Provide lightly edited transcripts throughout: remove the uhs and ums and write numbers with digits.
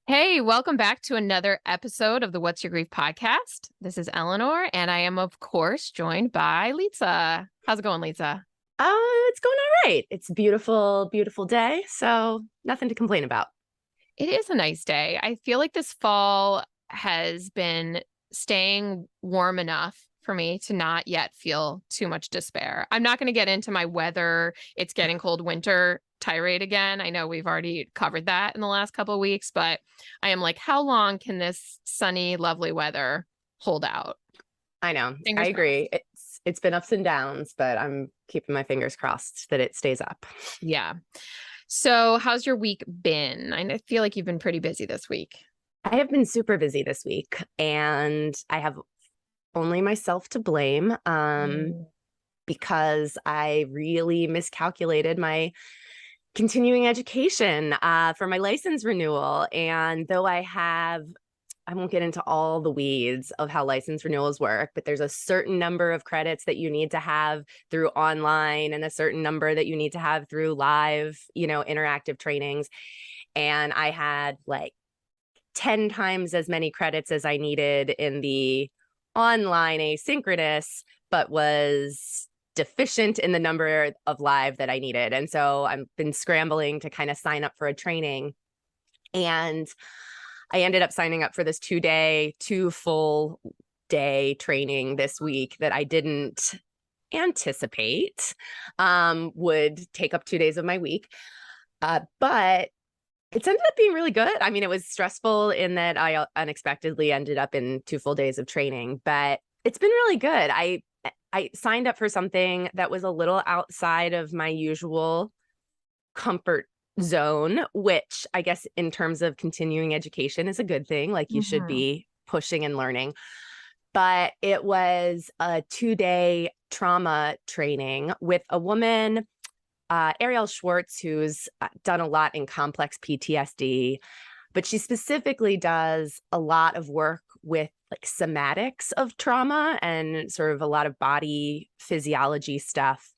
Hey, welcome back to another episode of the What's Your Grief podcast. This is Eleanor, and I am, of course, joined by Lisa. How's it going, Lisa? It's going all right. It's a beautiful, beautiful day, so nothing to complain about. It is a nice day. I feel like this fall has been staying warm enough for me to not yet feel too much despair. I'm not going to get into my weather, it's getting cold winter tirade again. I know we've already covered that in the last couple of weeks, but I am like, how long can this sunny, lovely weather hold out? I know. I Fingers agree. crossed. It's been ups and downs, but I'm keeping my fingers crossed that it stays up. Yeah. So, how's your week been? I feel like you've been pretty busy this week. I have been super busy this week, and I have only myself to blame Mm. because I really miscalculated my continuing education for my license renewal. And though I won't get into all the weeds of how license renewals work, but there's a certain number of credits that you need to have through online and a certain number that you need to have through live, interactive trainings. And I had like 10 times as many credits as I needed in the online asynchronous, but was deficient in the number of live that I needed. And so I've been scrambling to kind of sign up for a training. And I ended up signing up for this 2 full day training this week that I didn't anticipate would take up 2 days of my week. But it's ended up being really good. I mean, it was stressful in that I unexpectedly ended up in 2 full days of training, but it's been really good. I signed up for something that was a little outside of my usual comfort zone, which I guess in terms of continuing education is a good thing. Like you should Mhm. be pushing and learning. But it was a 2 day trauma training with a woman, Ariel Schwartz, who's done a lot in complex PTSD, but she specifically does a lot of work with like somatics of trauma and sort of a lot of body physiology stuff.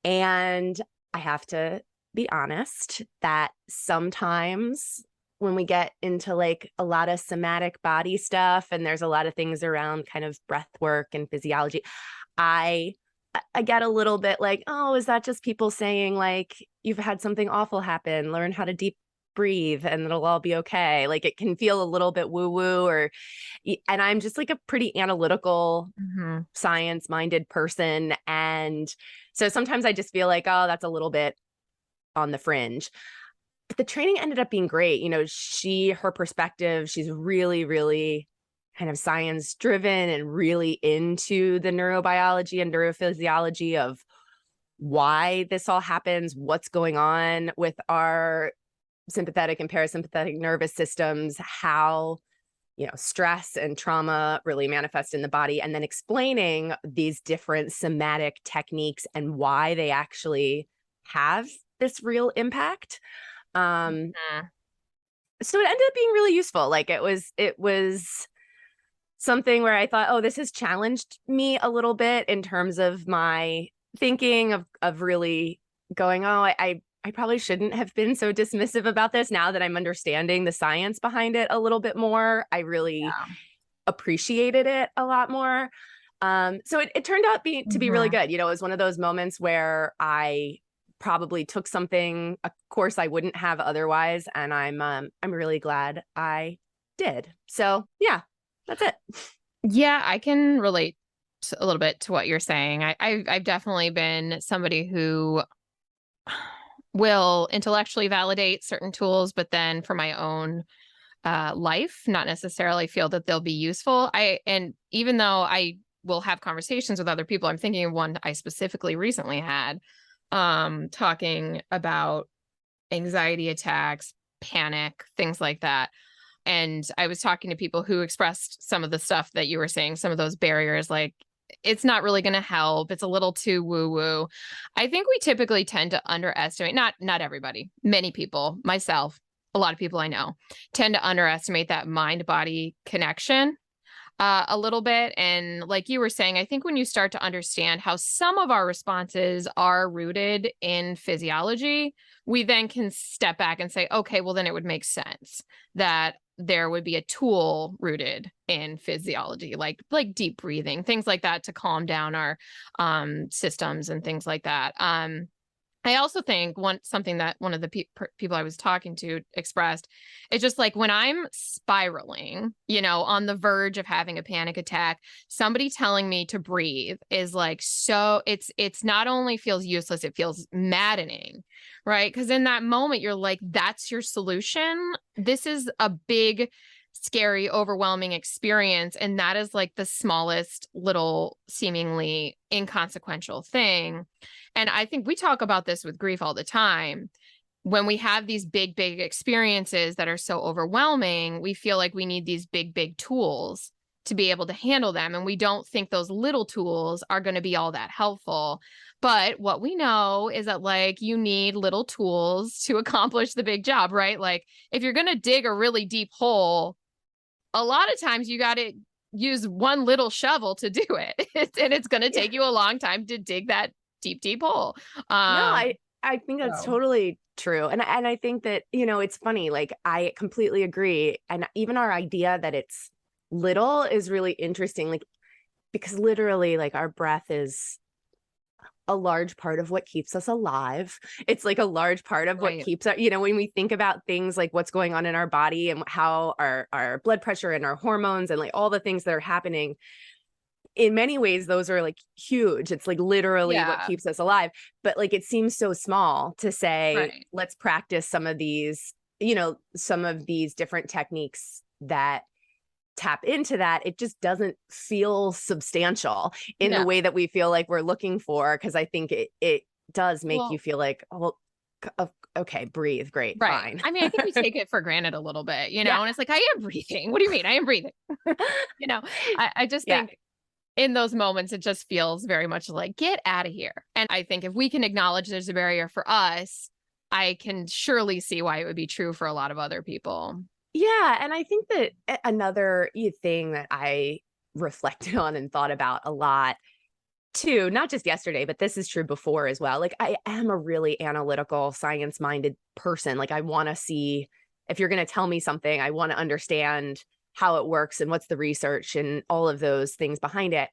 And I have to be honest that sometimes when we get into like a lot of somatic body stuff and there's a lot of things around kind of breath work and physiology, I I get a little bit like, oh, is that just people saying like you've had something awful happen, learn how to deep breathe and it'll all be okay. Like it can feel a little bit woo woo and I'm just like a pretty analytical Mhm. science minded person. And so sometimes I just feel like, oh, that's a little bit on the fringe. But the training ended up being great. Her perspective, she's really, really kind of science driven and really into the neurobiology and neurophysiology of why this all happens, what's going on with our sympathetic and parasympathetic nervous systems, how stress and trauma really manifest in the body, and then explaining these different somatic techniques and why they actually have this real impact. Um, Mhm. so it ended up being really useful. Like it was something where I thought, oh, this has challenged me a little bit in terms of my thinking of really going, oh, I probably shouldn't have been so dismissive about this now that I'm understanding the science behind it a little bit more. I really Yeah. appreciated it a lot more. So it turned out to be really Mhm. good. It was one of those moments where I probably took a course I wouldn't have otherwise, and I'm really glad I did. So yeah, that's it. Yeah, I can relate a little bit to what you're saying. I've definitely been somebody who will intellectually validate certain tools, but then for my own life, not necessarily feel that they'll be useful. And even though I will have conversations with other people, I'm thinking of one I specifically recently had, talking about anxiety attacks, panic, things like that. And I was talking to people who expressed some of the stuff that you were saying, some of those barriers, like it's not really going to help. It's a little too woo woo. I think we typically tend to underestimate, not everybody, many people, myself, a lot of people I know tend to underestimate that mind body connection. a little bit. And like you were saying, I think when you start to understand how some of our responses are rooted in physiology, we then can step back and say, okay, well, then it would make sense that there would be a tool rooted in physiology, like deep breathing, things like that to calm down our systems and things like that. I also think something that one of the people I was talking to expressed is just like when I'm spiraling, on the verge of having a panic attack, somebody telling me to breathe is like, so it's not only feels useless, it feels maddening, right? Because in that moment, you're like, that's your solution. This is a big, scary, overwhelming experience. And that is like the smallest little seemingly inconsequential thing. And I think we talk about this with grief all the time. When we have these big, big experiences that are so overwhelming, we feel like we need these big, big tools to be able to handle them. And we don't think those little tools are going to be all that helpful. But what we know is that like you need little tools to accomplish the big job, right? Like if you're going to dig a really deep hole, a lot of times you got to use one little shovel to do it. And it's going to take you a long time to dig that deep, deep hole. No, Um, I think that's so totally true. And I think that, it's funny, like I completely agree. And even our idea that it's little is really interesting, like because literally like our breath is a large part of what keeps us alive. It's like a large part of what right. keeps our, when we think about things like what's going on in our body and how our blood pressure and our hormones and like all the things that are happening, in many ways those are like huge. It's like literally what Yeah. keeps us alive, but like it seems so small to say Right. let's practice some of these, some of these different techniques that tap into that. It just doesn't feel substantial in the No. way that we feel like we're looking for, because I think it does make you Well, feel like, oh, okay, breathe, great, right. fine. I mean, I think we take it for granted a little bit, Yeah. and it's like, I am breathing. What do you mean? I am breathing. you know, I just Yeah. think in those moments, it just feels very much like, get out of here. And I think if we can acknowledge there's a barrier for us, I can surely see why it would be true for a lot of other people. Yeah, and I think that another thing that I reflected on and thought about a lot too, not just yesterday, but this is true before as well. Like I am a really analytical, science-minded person. Like I want to see, if you're going to tell me something, I want to understand how it works and what's the research and all of those things behind it.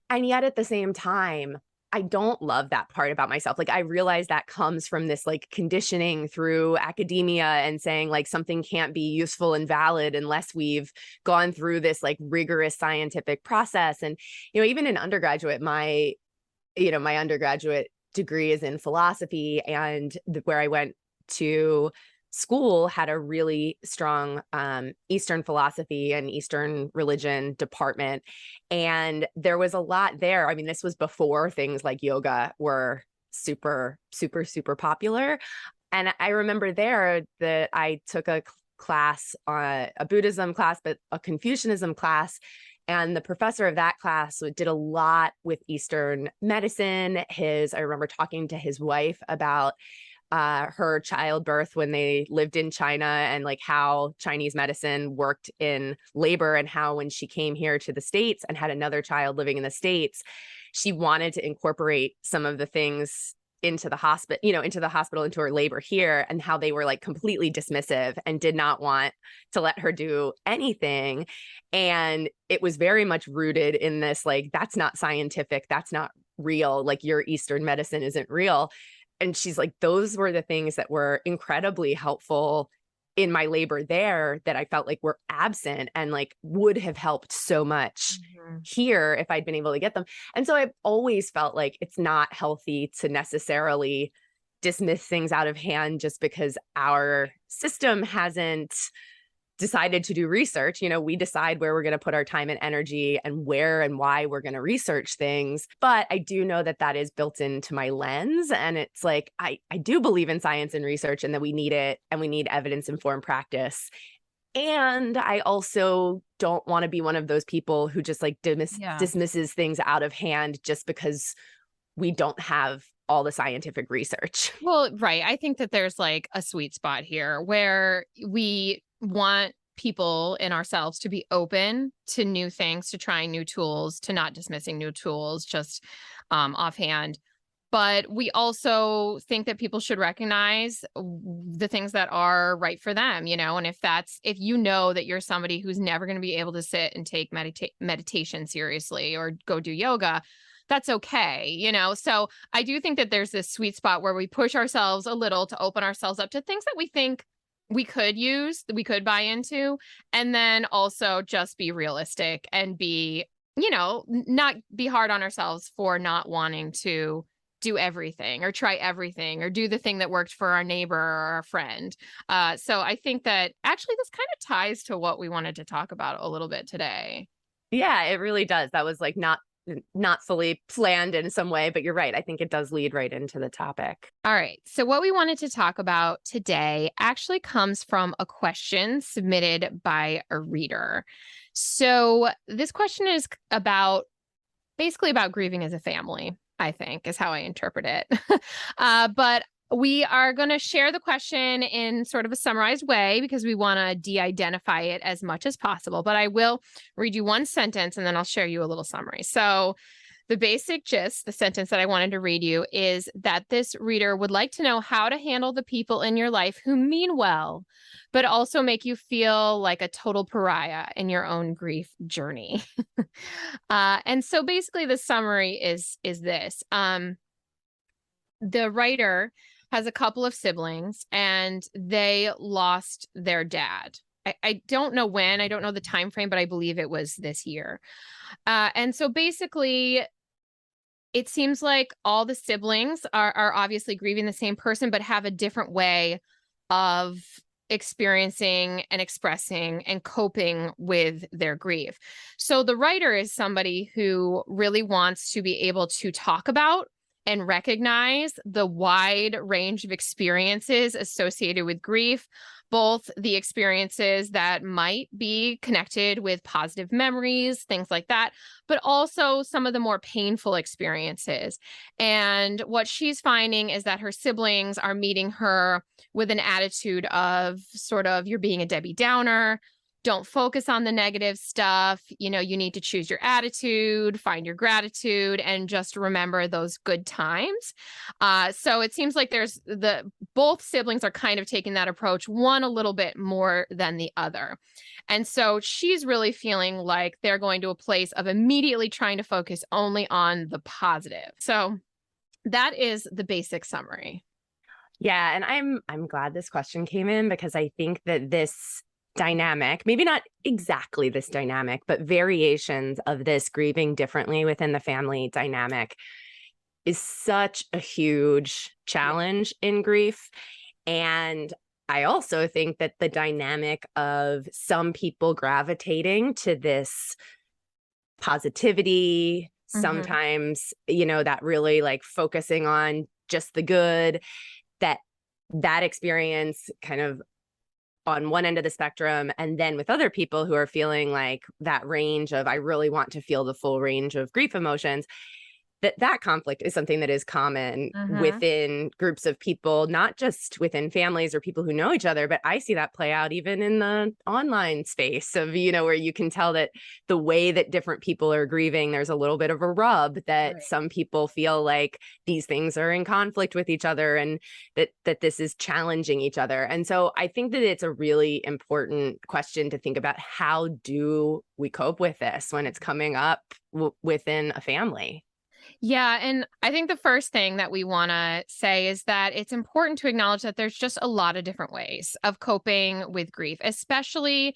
And yet at the same time, I don't love that part about myself. Like I realize that comes from this like conditioning through academia and saying like something can't be useful and valid unless we've gone through this like rigorous scientific process. And, even in undergraduate, my undergraduate degree is in philosophy, and where I went to school had a really strong Eastern philosophy and Eastern religion department. And there was a lot there. I mean, this was before things like yoga were super, super, super popular. And I remember there that I took a class, a Buddhism class, but a Confucianism class. And the professor of that class did a lot with Eastern medicine. I remember talking to his wife about her childbirth when they lived in China and like how Chinese medicine worked in labor, and how when she came here to the States and had another child living in the States, she wanted to incorporate some of the things into the hospital, into her labor here, and how they were like completely dismissive and did not want to let her do anything. And it was very much rooted in this, like, that's not scientific, that's not real, like your Eastern medicine isn't real. And she's like, those were the things that were incredibly helpful in my labor there that I felt like were absent and like would have helped so much Mhm. here if I'd been able to get them. And so I've always felt like it's not healthy to necessarily dismiss things out of hand just because our system hasn't decided to do research. We decide where we're going to put our time and energy and where and why we're going to research things. But I do know that that is built into my lens. And it's like, I do believe in science and research and that we need it, and we need evidence-informed practice. And I also don't want to be one of those people who just like Yeah. dismisses things out of hand just because we don't have all the scientific research. Well, right. I think that there's like a sweet spot here where we want people in ourselves to be open to new things, to trying new tools, to not dismissing new tools just offhand. But we also think that people should recognize the things that are right for them, and if you know that you're somebody who's never going to be able to sit and take meditation seriously or go do yoga, that's okay. So I do think that there's this sweet spot where we push ourselves a little to open ourselves up to things that we think we could use, that we could buy into, and then also just be realistic and be, not be hard on ourselves for not wanting to do everything or try everything or do the thing that worked for our neighbor or our friend. So I think that actually this kind of ties to what we wanted to talk about a little bit today. Yeah, it really does. That was like not fully planned in some way, but you're right. I think it does lead right into the topic. All right. So what we wanted to talk about today actually comes from a question submitted by a reader. So this question is basically about grieving as a family, I think, is how I interpret it. But we are going to share the question in sort of a summarized way because we want to de-identify it as much as possible. But I will read you one sentence and then I'll share you a little summary. So the basic gist, the sentence that I wanted to read you, is that this reader would like to know how to handle the people in your life who mean well, but also make you feel like a total pariah in your own grief journey. And so basically the summary is this. The writer has a couple of siblings and they lost their dad. I don't know when, I don't know the time frame, but I believe it was this year. And so basically it seems like all the siblings are obviously grieving the same person, but have a different way of experiencing and expressing and coping with their grief. So the writer is somebody who really wants to be able to talk about and recognize the wide range of experiences associated with grief, both the experiences that might be connected with positive memories, things like that, but also some of the more painful experiences. And what she's finding is that her siblings are meeting her with an attitude of sort of, you're being a Debbie Downer. Don't focus on the negative stuff. You need to choose your attitude, find your gratitude, and just remember those good times. So it seems like both siblings are kind of taking that approach, one a little bit more than the other. And so she's really feeling like they're going to a place of immediately trying to focus only on the positive. So that is the basic summary. Yeah, and I'm glad this question came in because I think that this dynamic, maybe not exactly this dynamic, but variations of this grieving differently within the family dynamic is such a huge challenge in grief. And I also think that the dynamic of some people gravitating to this positivity, sometimes, that really like focusing on just the good, that experience kind of on one end of the spectrum, and then with other people who are feeling like that range of, I really want to feel the full range of grief emotions, that conflict is something that is common within groups of people, not just within families or people who know each other, but I see that play out even in the online space of, where you can tell that the way that different people are grieving, there's a little bit of a rub that some people feel like these things are in conflict with each other and that this is challenging each other. And so I think that it's a really important question to think about, how do we cope with this when it's coming up within a family? Yeah. And I think the first thing that we want to say is that it's important to acknowledge that there's just a lot of different ways of coping with grief, especially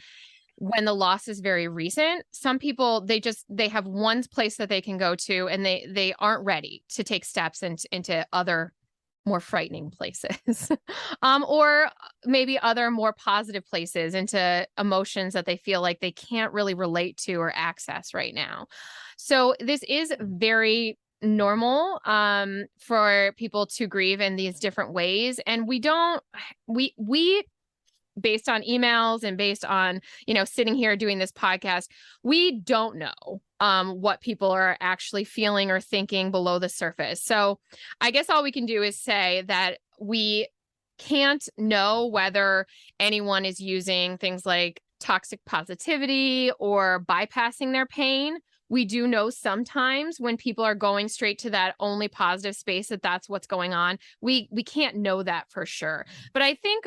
when the loss is very recent. Some people, they have one place that they can go to and they aren't ready to take steps into other more frightening places or maybe other more positive places, into emotions that they feel like they can't really relate to or access right now. So this is very normal for people to grieve in these different ways. And we based on emails and based on, sitting here doing this podcast, we don't know what people are actually feeling or thinking below the surface. So I guess all we can do is say that we can't know whether anyone is using things like toxic positivity or bypassing their pain. We do know sometimes when people are going straight to that only positive space that that's what's going on. We can't know that for sure. But I think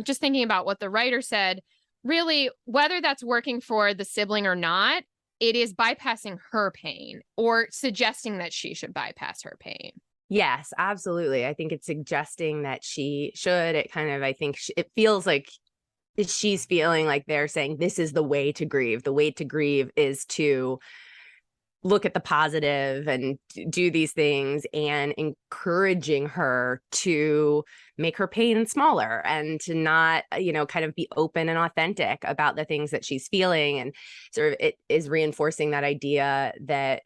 just thinking about what the writer said, really, whether that's working for the sibling or not, it is bypassing her pain or suggesting that she should bypass her pain. Yes, absolutely. I think it's suggesting that she should. It kind of, I think it feels like she's feeling like they're saying this is the way to grieve. The way to grieve is to look at the positive and do these things, and encouraging her to make her pain smaller and to not, kind of be open and authentic about the things that she's feeling. And sort of it is reinforcing that idea that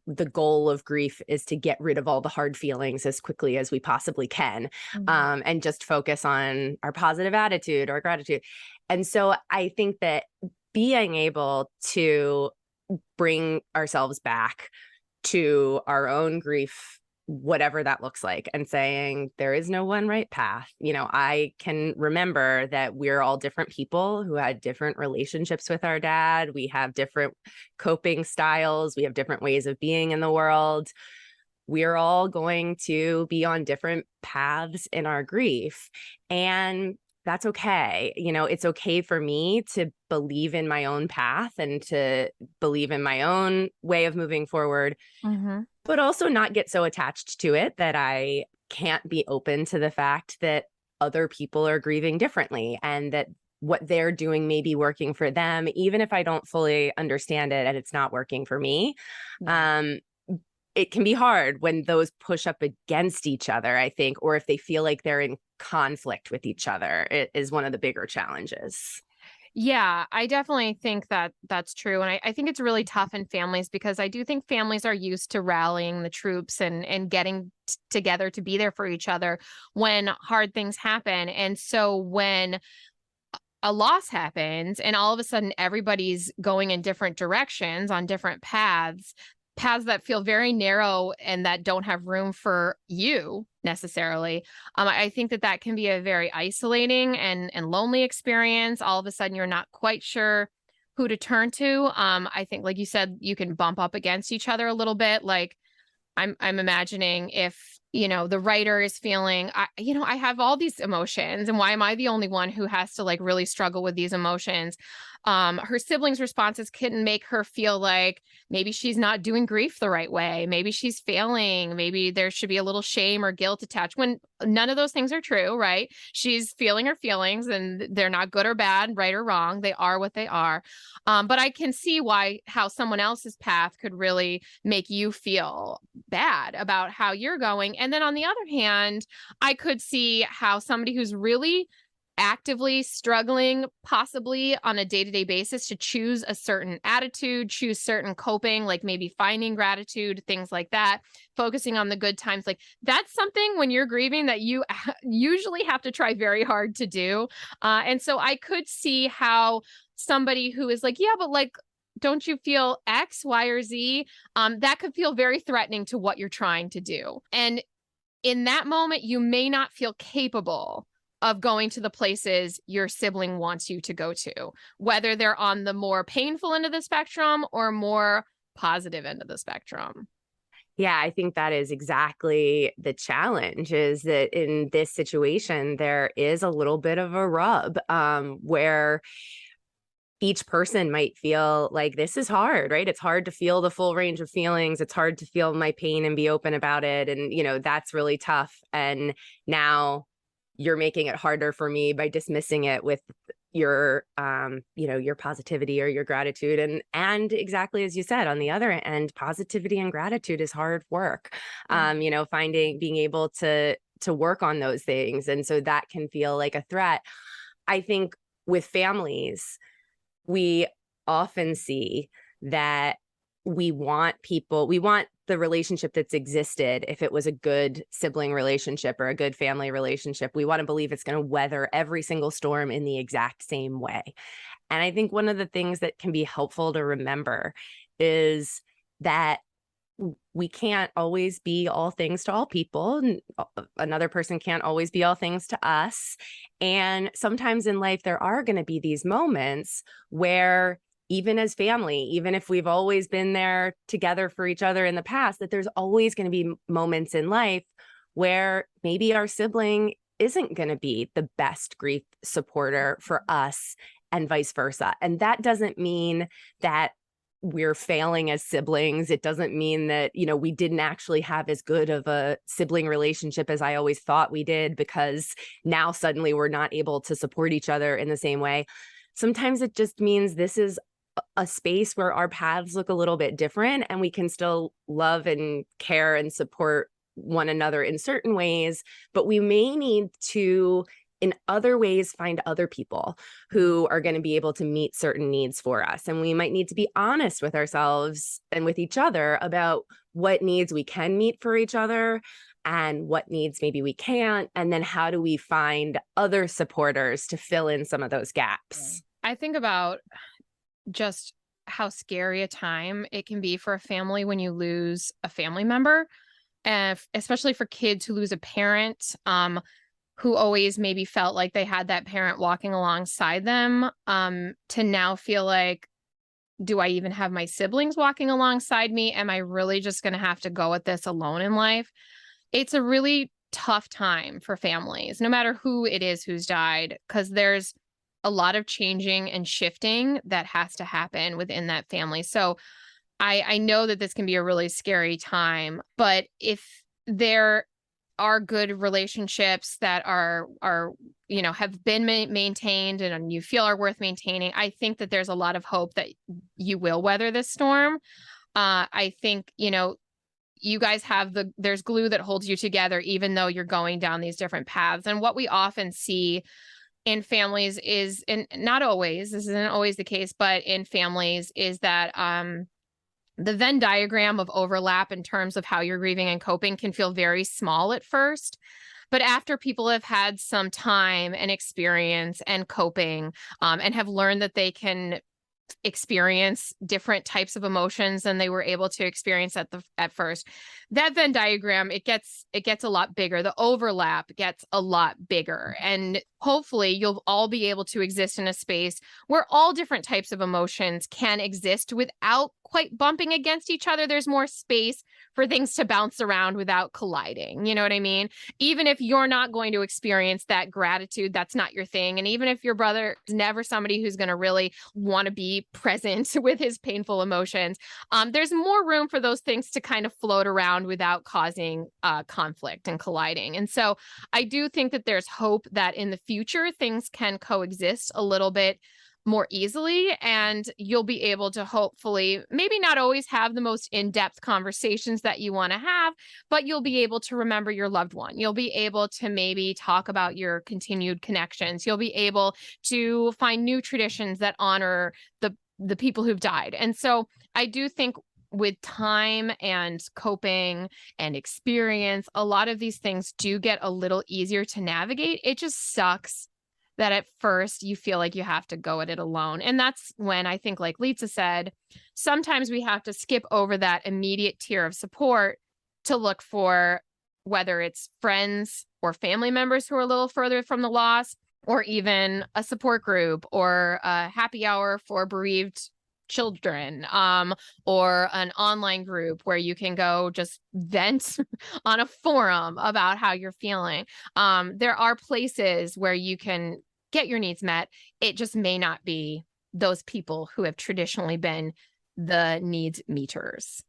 the goal of grief is to get rid of all the hard feelings as quickly as we possibly can, and just focus on our positive attitude or gratitude. And so I think that being able to bring ourselves back to our own grief, whatever that looks like, and saying there is no one right path. I can remember that we're all different people who had different relationships with our dad. We have different coping styles. We have different ways of being in the world. We're all going to be on different paths in our grief. And that's okay. It's okay for me to believe in my own path and to believe in my own way of moving forward, but also not get so attached to it that I can't be open to the fact that other people are grieving differently and that what they're doing may be working for them, even if I don't fully understand it and it's not working for me. It can be hard when those push up against each other, I think, or if they feel like they're in conflict with each other. It is one of the bigger challenges. Yeah, I definitely think that that's true. And I think it's really tough in families because I do think families are used to rallying the troops and getting together to be there for each other when hard things happen. And so when a loss happens and all of a sudden everybody's going in different directions on different paths that feel very narrow and that don't have room for you necessarily. I think that can be a very isolating and lonely experience. All of a sudden, you're not quite sure who to turn to. I think, like you said, you can bump up against each other a little bit. Like I'm imagining if the writer is feeling I have all these emotions and why am I the only one who has to like really struggle with these emotions. Her siblings' responses can make her feel like maybe she's not doing grief the right way, maybe she's failing, maybe there should be a little shame or guilt attached when none of those things are true, right? She's feeling her feelings and they're not good or bad, right or wrong, they are what they are. But I can see how someone else's path could really make you feel bad about how you're going. And then on the other hand, I could see how somebody who's really actively struggling, possibly on a day-to-day basis, to choose a certain attitude, choose certain coping, like maybe finding gratitude, things like that, focusing on the good times. Like that's something when you're grieving that you usually have to try very hard to do. And so I could see how somebody who is like, yeah, but like, don't you feel X, Y, or Z? That could feel very threatening to what you're trying to do. And in that moment, you may not feel capable of going to the places your sibling wants you to go to, whether they're on the more painful end of the spectrum or more positive end of the spectrum. Yeah, I think that is exactly the challenge, is that in this situation, there is a little bit of a rub, where each person might feel like this is hard, right? It's hard to feel the full range of feelings. It's hard to feel my pain and be open about it. And, that's really tough. And now you're making it harder for me by dismissing it with your your positivity or your gratitude. And exactly as you said, on the other end, positivity and gratitude is hard work. Being able to work on those things. And so that can feel like a threat. I think with families, we often see that we want the relationship that's existed. If it was a good sibling relationship or a good family relationship, we want to believe it's going to weather every single storm in the exact same way. And I think one of the things that can be helpful to remember is that we can't always be all things to all people. Another person can't always be all things to us. And sometimes in life, there are going to be these moments where, even as family, even if we've always been there together for each other in the past, that there's always going to be moments in life where maybe our sibling isn't going to be the best grief supporter for us and vice versa. And that doesn't mean that we're failing as siblings. It doesn't mean that, we didn't actually have as good of a sibling relationship as I always thought we did, because now suddenly we're not able to support each other in the same way. Sometimes it just means this is a space where our paths look a little bit different, and we can still love and care and support one another in certain ways, but we may need to, in other ways, find other people who are going to be able to meet certain needs for us. And we might need to be honest with ourselves and with each other about what needs we can meet for each other and what needs maybe we can't. And then how do we find other supporters to fill in some of those gaps? I think about just how scary a time it can be for a family when you lose a family member, and especially for kids who lose a parent, who always maybe felt like they had that parent walking alongside them, to now feel like, do I even have my siblings walking alongside me? Am I really just going to have to go at this alone in life? It's a really tough time for families, no matter who it is who's died, because there's a lot of changing and shifting that has to happen within that family. So I know that this can be a really scary time, but if there are good relationships that are have been maintained and you feel are worth maintaining, I think that there's a lot of hope that you will weather this storm. I think, you guys have there's glue that holds you together, even though you're going down these different paths. And what we often see in families is, and not always, this isn't always the case, but in families is that, the Venn diagram of overlap in terms of how you're grieving and coping can feel very small at first. But after people have had some time and experience and coping, and have learned that they can experience different types of emotions than they were able to experience at first, that Venn diagram, it gets a lot bigger. The overlap gets a lot bigger, and hopefully you'll all be able to exist in a space where all different types of emotions can exist without quite bumping against each other. There's more space for things to bounce around without colliding. You know what I mean? Even if you're not going to experience that gratitude, that's not your thing. And even if your brother is never somebody who's going to really want to be present with his painful emotions, there's more room for those things to kind of float around without causing conflict and colliding. And so I do think that there's hope that in the future things can coexist a little bit more easily, and you'll be able to hopefully maybe not always have the most in-depth conversations that you want to have, but you'll be able to remember your loved one. You'll be able to maybe talk about your connections. You'll be able to find new traditions that honor the people who've died. And so I do think with time and coping and experience, a lot of these things do get a little easier to navigate. It just sucks that at first you feel like you have to go at it alone. And that's when I think, like Lisa said, sometimes we have to skip over that immediate tier of support to look for whether it's friends or family members who are a little further from the loss, or even a support group or a happy hour for bereaved children, or an online group where you can go just vent on a forum about how you're feeling. There are places where you can get your needs met. It just may not be those people who have traditionally been the needs meters.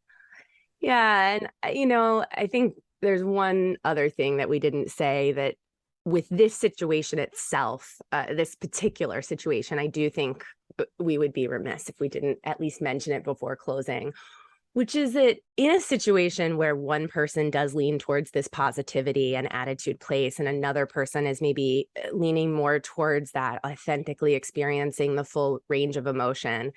Yeah. And, I think there's one other thing that we didn't say, that with this situation itself, this particular situation, I do think we would be remiss if we didn't at least mention it before closing, which is that in a situation where one person does lean towards this positivity and attitude place, and another person is maybe leaning more towards that authentically experiencing the full range of emotion,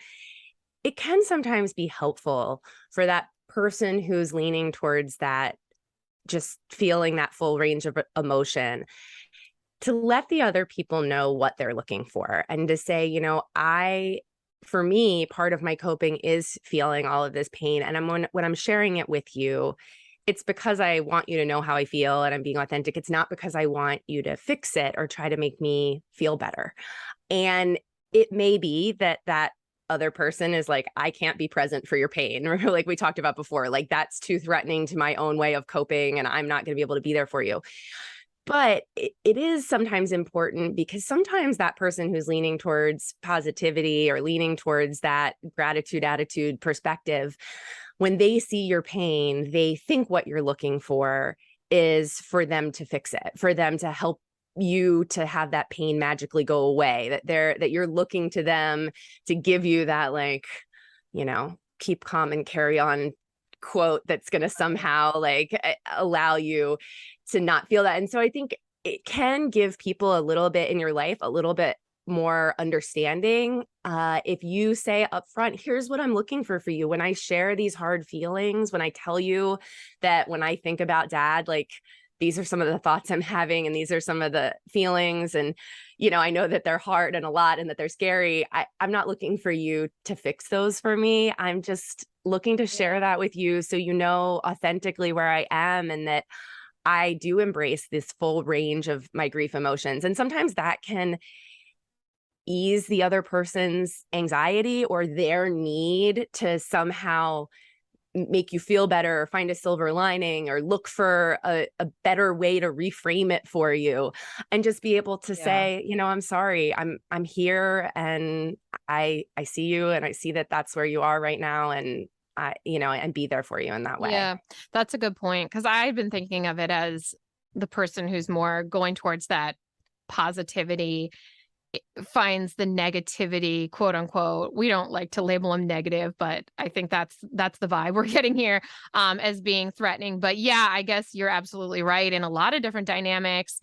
it can sometimes be helpful for that person who's leaning towards that, just feeling that full range of emotion, to let the other people know what they're looking for, and to say, I for me, part of my coping is feeling all of this pain. And when I'm sharing it with you, it's because I want you to know how I feel and I'm being authentic. It's not because I want you to fix it or try to make me feel better. And it may be that that other person is like, I can't be present for your pain. Or like we talked about before, like that's too threatening to my own way of coping and I'm not going to be able to be there for you. But it is sometimes important because sometimes that person who's leaning towards positivity or leaning towards that gratitude attitude perspective, when they see your pain, they think what you're looking for is for them to fix it, for them to help you to have that pain magically go away, that you're looking to them to give you that, like, keep calm and carry on quote that's going to somehow like allow you to not feel that. And so I think it can give people a little bit in your life, a little bit more understanding. If you say up front, here's what I'm looking for you. When I share these hard feelings, when I tell you that when I think about dad, like these are some of the thoughts I'm having and these are some of the feelings. And, I know that they're hard and a lot and that they're scary. I'm not looking for you to fix those for me. I'm just looking to share that with you so you know authentically where I am and that I do embrace this full range of my grief emotions. And sometimes that can ease the other person's anxiety or their need to somehow make you feel better or find a silver lining or look for a better way to reframe it for you and just be able to say, I'm sorry, I'm here and I see you and I see that that's where you are right now. And and be there for you in that way. Yeah, that's a good point. Because I've been thinking of it as the person who's more going towards that positivity finds the negativity, quote unquote. We don't like to label them negative, but I think that's the vibe we're getting here, as being threatening. But yeah, I guess you're absolutely right. In a lot of different dynamics,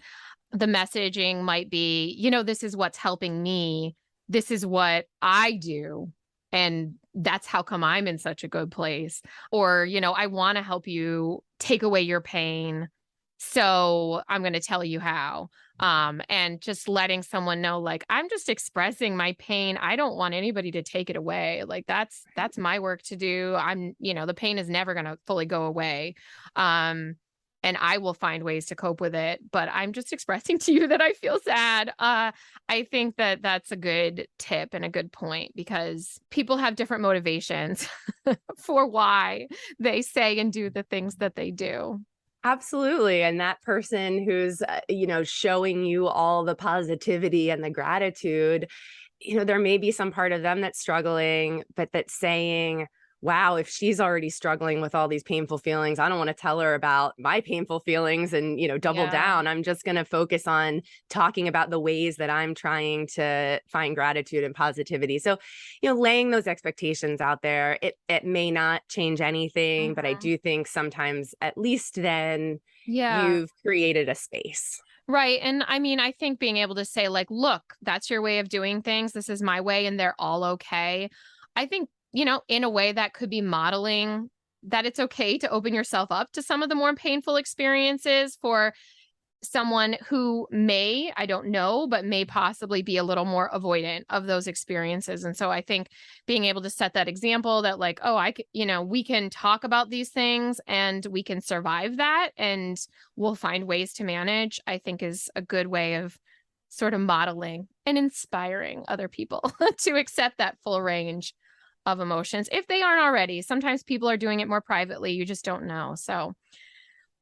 the messaging might be, this is what's helping me. This is what I do. And that's how come I'm in such a good place. Or, I want to help you take away your pain. So I'm going to tell you how. And just letting someone know, like, I'm just expressing my pain. I don't want anybody to take it away. Like that's my work to do. The pain is never going to fully go away. And I will find ways to cope with it, but I'm just expressing to you that I feel sad. I think that that's a good tip and a good point because people have different motivations for why they say and do the things that they do. Absolutely. And that person who's, showing you all the positivity and the gratitude, there may be some part of them that's struggling, but that's saying, wow, if she's already struggling with all these painful feelings, I don't want to tell her about my painful feelings and, double down. I'm just going to focus on talking about the ways that I'm trying to find gratitude and positivity. So, laying those expectations out there, it may not change anything, but I do think sometimes at least then you've created a space. Right. And I mean, I think being able to say, like, look, that's your way of doing things. This is my way, and they're all okay. I think, in a way that could be modeling that it's okay to open yourself up to some of the more painful experiences for someone who may, I don't know, but may possibly be a little more avoidant of those experiences. And so I think being able to set that example that, like, oh, we can talk about these things and we can survive that and we'll find ways to manage, I think is a good way of sort of modeling and inspiring other people to accept that full range of emotions if they aren't already. Sometimes people are doing it more privately. You just don't know. So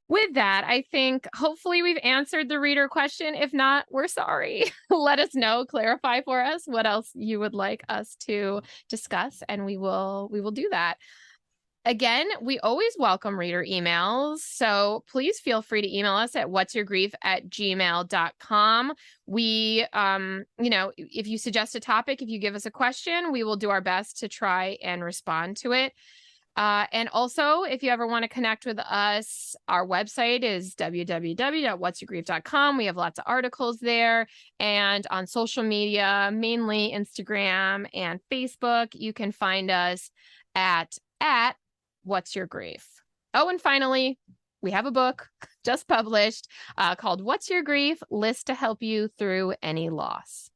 with that, I think hopefully we've answered the reader question. If not, we're sorry. Let us know, clarify for us what else you would like us to discuss, and we will do that. Again, we always welcome reader emails, so please feel free to email us at whatsyourgrief@gmail.com. We, if you suggest a topic, if you give us a question, we will do our best to try and respond to it. And also, if you ever want to connect with us, our website is www.whatsyourgrief.com. We have lots of articles there. And on social media, mainly Instagram and Facebook, you can find us at What's Your Grief. Oh, and finally, we have a book just published called What's Your Grief? List to Help You Through Any Loss.